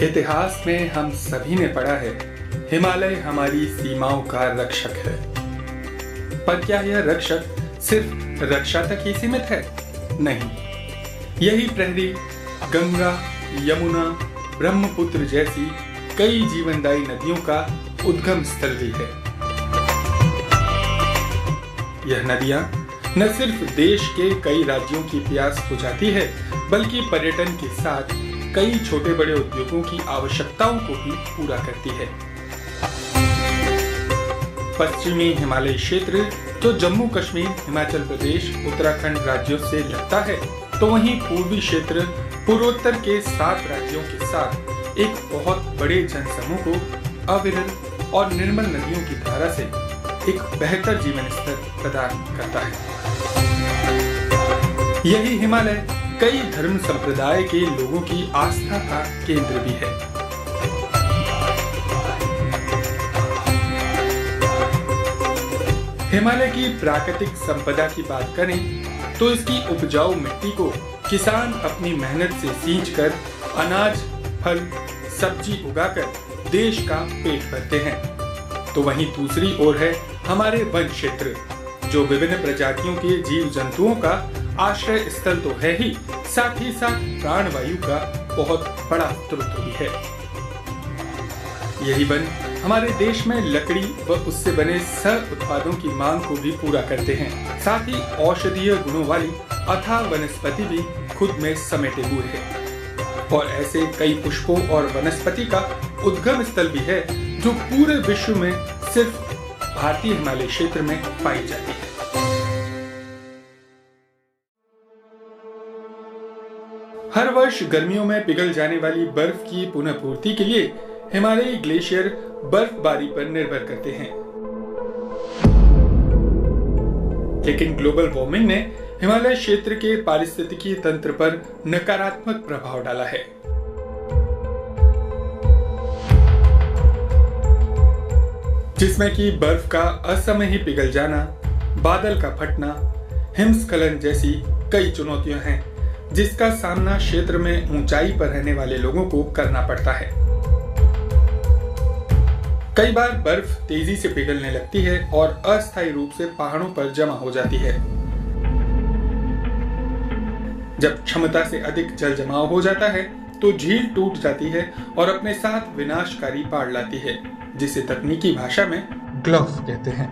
इतिहास में हम सभी ने पढ़ा है, हिमालय हमारी सीमाओं का रक्षक है। पर क्या यह रक्षक सिर्फ रक्षा तक ही सीमित है? नहीं, यही प्रहरी गंगा, यमुना, ब्रह्मपुत्र जैसी कई जीवनदायी नदियों का उद्गम स्थल भी है। यह नदियां न सिर्फ देश के कई राज्यों की प्यास बुझाती है, बल्कि पर्यटन के साथ कई छोटे बड़े उद्योगों की आवश्यकताओं को भी पूरा करती है। पश्चिमी हिमालय क्षेत्र जो जम्मू कश्मीर, हिमाचल प्रदेश, उत्तराखंड राज्यों से लगता है, तो वहीं पूर्वी क्षेत्र पूर्वोत्तर के 7 राज्यों के साथ एक बहुत बड़े जनसमूह को अविरल और निर्मल नदियों की धारा से एक बेहतर जीवन स्तर प्रदान करता है। यही हिमालय कई धर्म संप्रदाय के लोगों की आस्था का केंद्र भी है। हिमालय की प्राकृतिक संपदा की बात करें तो इसकी उपजाऊ मिट्टी को किसान अपनी मेहनत से सींचकर अनाज, फल, सब्जी उगाकर देश का पेट भरते हैं। तो वहीं दूसरी ओर है हमारे वन क्षेत्र, जो विभिन्न प्रजातियों के जीव जंतुओं का आश्रय स्थल तो है ही, साथ ही साथ प्राणवायु का बहुत बड़ा स्रोत भी है। यही वन हमारे देश में लकड़ी व उससे बने सह उत्पादों की मांग को भी पूरा करते हैं। साथ ही औषधीय गुणों वाली अथाह वनस्पति भी खुद में समेटे हुए है। और ऐसे कई पुष्पों और वनस्पति का उद्गम स्थल भी है, जो पूरे विश्व में सिर्फ भारतीय हिमालय क्षेत्र में पाई जाती है। हर वर्ष गर्मियों में पिघल जाने वाली बर्फ की पुनः पूर्ति के लिए हिमालयी ग्लेशियर बर्फबारी पर निर्भर करते हैं। लेकिन ग्लोबल वार्मिंग ने हिमालय क्षेत्र के पारिस्थितिकी तंत्र पर नकारात्मक प्रभाव डाला है। जिसमें कि बर्फ का असमय ही पिघल जाना, बादल का फटना, हिमस्खलन जैसी कई चुनौतियां हैं, जिसका सामना क्षेत्र में ऊंचाई पर रहने वाले लोगों को करना पड़ता है। कई बार बर्फ तेजी से पिघलने लगती है और अस्थायी रूप से पहाड़ों पर जमा हो जाती है। जब क्षमता से अधिक जल जमाव हो जाता है तो झील टूट जाती है और अपने साथ विनाशकारी बाढ़ लाती है, जिसे तकनीकी भाषा में ग्लफ कहते हैं।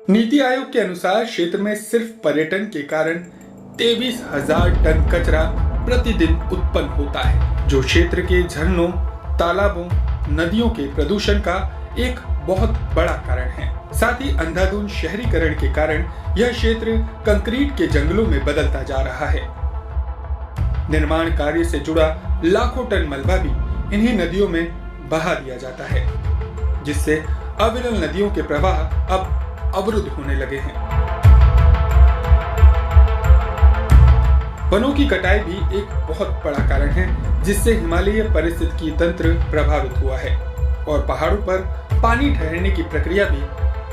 नीति आयोग के अनुसार क्षेत्र में सिर्फ पर्यटन के कारण 23,000 टन कचरा प्रतिदिन उत्पन्न होता है, जो क्षेत्र के झरनों, तालाबों, नदियों के प्रदूषण का एक बहुत बड़ा कारण है। साथ ही अंधाधुंध शहरीकरण के कारण यह क्षेत्र कंक्रीट के जंगलों में बदलता जा रहा है। निर्माण कार्य से जुड़ा लाखों टन मलबा भी इन्हीं नदियों में बहा दिया जाता है, जिससे अविरल नदियों के प्रवाह अब अवरुद्ध होने लगे हैं। वनों की कटाई भी एक बहुत बड़ा कारण है, जिससे हिमालयी पारिस्थितिकी तंत्र प्रभावित हुआ है और पहाड़ों पर पानी ठहरने की प्रक्रिया भी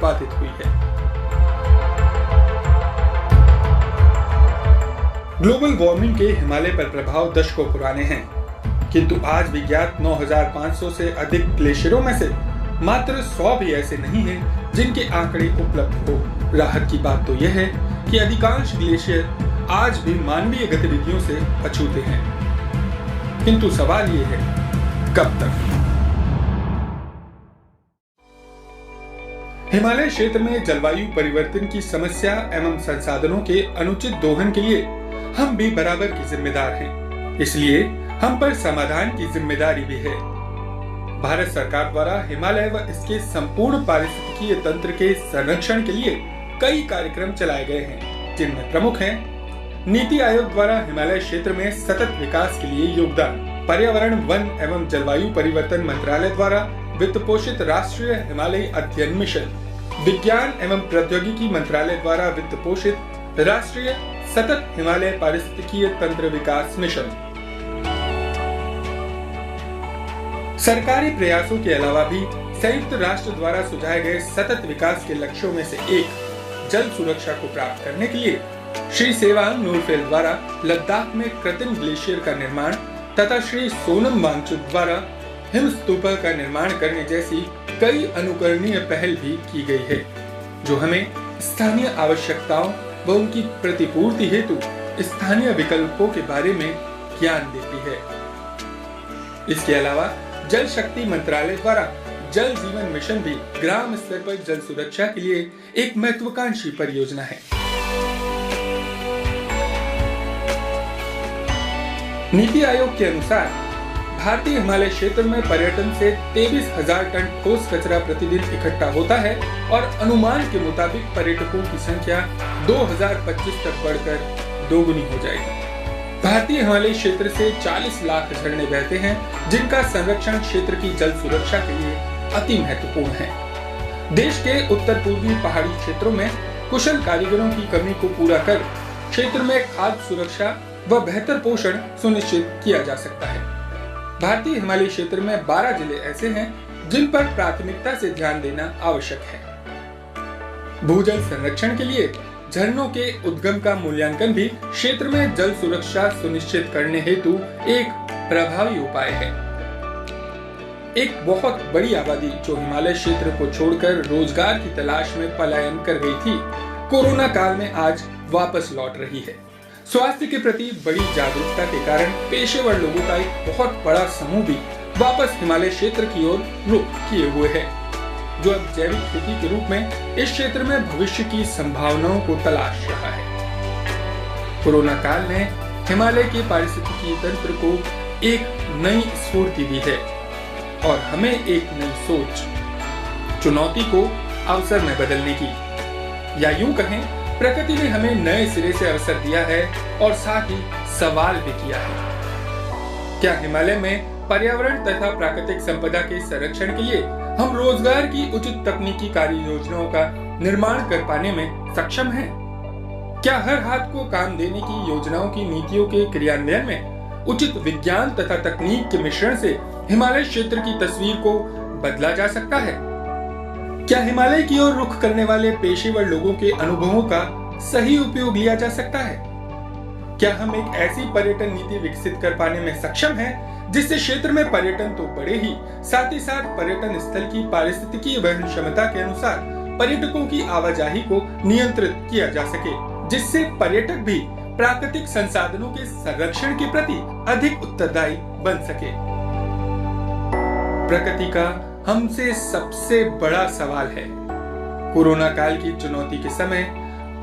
बाधित हुई है। ग्लोबल वार्मिंग के हिमालय पर प्रभाव दशकों पुराने हैं, किंतु आज भी ज्ञात 9,500 से अधिक ग्लेशियरों में से मात्र 100 भी ऐसे नहीं हैं जिनके आंकड़े उपलब्ध हो। राहत की बात तो यह है कि अधिकांश ग्लेशियर आज भी मानवीय गतिविधियों से अछूते हैं, किंतु सवाल ये है, कब तक? हिमालय क्षेत्र में जलवायु परिवर्तन की समस्या एवं संसाधनों के अनुचित दोहन के लिए हम भी बराबर की जिम्मेदार हैं। इसलिए हम पर समाधान की जिम्मेदारी भी है। भारत सरकार द्वारा हिमालय व इसके संपूर्ण पारिस्थितिकीय तंत्र के संरक्षण के लिए कई कार्यक्रम चलाए गए हैं, जिनमें प्रमुख हैं नीति आयोग द्वारा हिमालय क्षेत्र में सतत विकास के लिए योगदान, पर्यावरण, वन एवं जलवायु परिवर्तन मंत्रालय द्वारा वित्त पोषित राष्ट्रीय हिमालय अध्ययन मिशन, विज्ञान एवं प्रौद्योगिकी मंत्रालय द्वारा वित्त पोषित राष्ट्रीय सतत हिमालय पारिस्थितिकीय तंत्र विकास मिशन। सरकारी प्रयासों के अलावा भी संयुक्त राष्ट्र द्वारा सुझाए गए सतत विकास के लक्ष्यों में से एक जल सुरक्षा को प्राप्त करने के लिए श्री सेवांग नूरफेल द्वारा लद्दाख में कृत्रिम ग्लेशियर का निर्माण तथा श्री सोनम वांगचुक द्वारा हिम स्तूपा का निर्माण करने जैसी कई अनुकरणीय पहल भी की गई है, जो हमें स्थानीय आवश्यकताओं व उनकी प्रतिपूर्ति हेतु स्थानीय विकल्पों के बारे में ज्ञान देती है। इसके अलावा जल शक्ति मंत्रालय द्वारा जल जीवन मिशन भी ग्राम स्तर पर जल सुरक्षा के लिए एक महत्वाकांक्षी परियोजना है। नीति आयोग के अनुसार भारतीय हिमालय क्षेत्र में पर्यटन से 23,000 टन ठोस कचरा प्रतिदिन इकट्ठा होता है और अनुमान के मुताबिक पर्यटकों की संख्या 2025 तक बढ़कर दोगुनी हो जाएगी। भारतीय हिमालय क्षेत्र से 40 लाख झरने बहते हैं, जिनका संरक्षण क्षेत्र की जल सुरक्षा के लिए अति महत्वपूर्ण है। देश के उत्तर पूर्वी पहाड़ी क्षेत्रों में कुशल कारीगरों की कमी को पूरा कर क्षेत्र में खाद्य सुरक्षा व बेहतर पोषण सुनिश्चित किया जा सकता है। भारतीय हिमालय क्षेत्र में 12 जिले ऐसे हैं जिन पर प्राथमिकता से ध्यान देना आवश्यक है। भूजल संरक्षण के लिए झरनों के उद्गम का मूल्यांकन भी क्षेत्र में जल सुरक्षा सुनिश्चित करने हेतु एक प्रभावी उपाय है। एक बहुत बड़ी आबादी जो हिमालय क्षेत्र को छोड़कर रोजगार की तलाश में पलायन कर गई थी, कोरोना काल में आज वापस लौट रही है। स्वास्थ्य के प्रति बड़ी जागरूकता के कारण पेशेवर लोगों का एक बहुत बड़ा समूह भी वापस हिमालय क्षेत्र की ओर रुख किए हुए है, जो अब जैविक खेती के रूप में इस क्षेत्र में भविष्य की संभावनाओं को तलाश रहा है। कोरोना काल ने हिमालय के पारिस्थितिकी तंत्र को एक नई स्फूर्ति दी है और हमें एक नई सोच, चुनौती को अवसर में बदलने की, या यूं कहें प्रकृति ने हमें नए सिरे से अवसर दिया है और साथ ही सवाल भी किया है। क्या हिमालय में पर्यावरण तथा प्राकृतिक संपदा के संरक्षण के लिए हम रोजगार की उचित तकनीकी कार्य योजनाओं का निर्माण कर पाने में सक्षम हैं? क्या हर हाथ को काम देने की योजनाओं की नीतियों के क्रियान्वयन में उचित विज्ञान तथा तकनीक के मिश्रण से हिमालय क्षेत्र की तस्वीर को बदला जा सकता है? क्या हिमालय की ओर रुख करने वाले पेशेवर लोगों के अनुभवों का सही उपयोग लिया जा सकता है? क्या हम एक ऐसी पर्यटन नीति विकसित कर पाने में सक्षम हैं जिससे क्षेत्र में पर्यटन तो बढ़े ही, साथ ही साथ पर्यटन स्थल की पारिस्थितिकी वहन क्षमता के अनुसार पर्यटकों की आवाजाही को नियंत्रित किया जा सके, जिससे पर्यटक भी प्राकृतिक संसाधनों के संरक्षण के प्रति अधिक उत्तरदायी बन सके? प्रकृति का हमसे सबसे बड़ा सवाल है। कोरोना काल की चुनौती के समय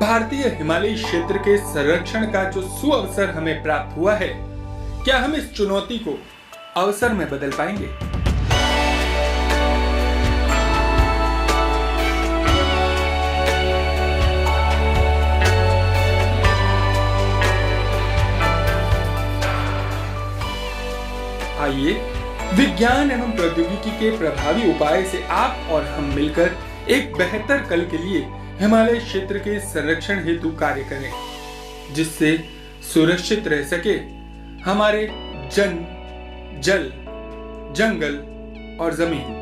भारतीय हिमालयी क्षेत्र के संरक्षण का जो सुअवसर हमें प्राप्त हुआ है, क्या हम इस चुनौती को अवसर में बदल पाएंगे? आइए विज्ञान एवं प्रौद्योगिकी के प्रभावी उपाय से आप और हम मिलकर एक बेहतर कल के लिए हिमालय क्षेत्र के संरक्षण हेतु कार्य करें, जिससे सुरक्षित रह सके हमारे जन, जल, जंगल और जमीन।